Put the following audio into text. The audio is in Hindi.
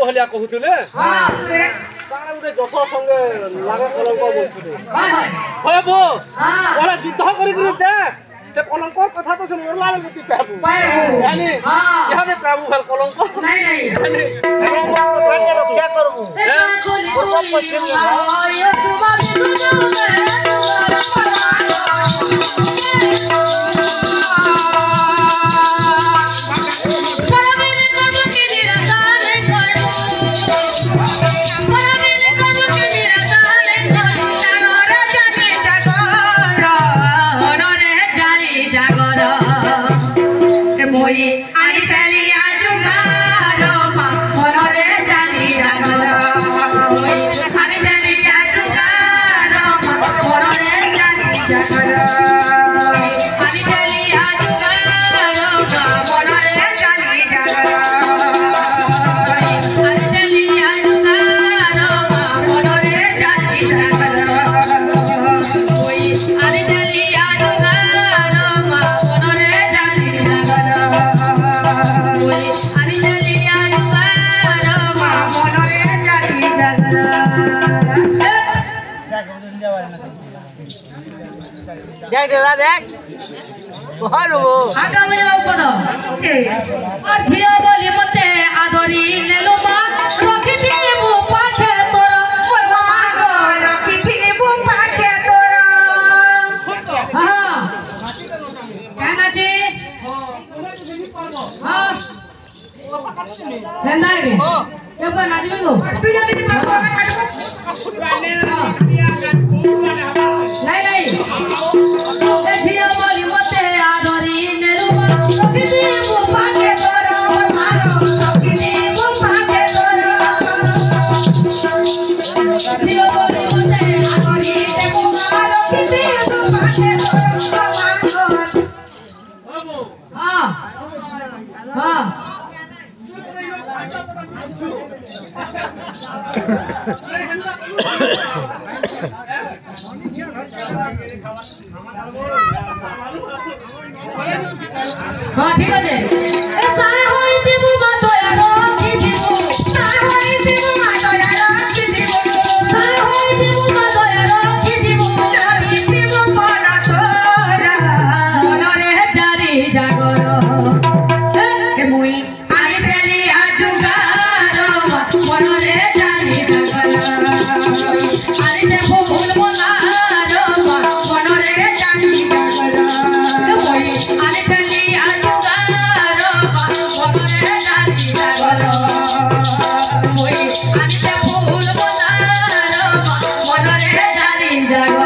भलिया कहूतले हां तारा उडे जस संगे लागा कलंक बोलथुले हाय हाय होय बो हां ओला युद्ध करि गुरु दे से कलंक कथा तो से मोरला में गति पाबू यानी हां यहां दे पाबू भल कलंक नहीं यानी कलंक कथा के रक्षा करबू पूर्व पश्चिम आयो तुम्हारी सुनो देख दादा देख कौन वो आगा में जाओ पदो और झियो बोली मते आदरी नेलो मा रखिथि बो पाखे तोर करबा गो रखिथि बो पाखे तोर हां कहना जी हां हेंदाई बे केबा नाचबे गो तू जदी पाको नहीं नहीं देखियो बोली मते आदरी नेलु किसी मु भागे तोर मारो किसी मु भागे तोर देखियो बोली मते आदरी ते मु मारो किसी मु भागे तोर हां हां हां ठीक है ए साय होइति मु मातोया रखि दिबु साय होइति मु मातोया रखि दिबु साय होइति मु मातोया रखि दिबु होइति मु बना तोरा मनरे जारी जागर ए मुई आनी सेली आजुगार मनरे जारी जागर आनी से फूल मोनार मनरे जारी जागर मुई आनी सेली आजुगार मनरे जारी जागर मुई आनी से फूल मोनार मनरे जारी जागर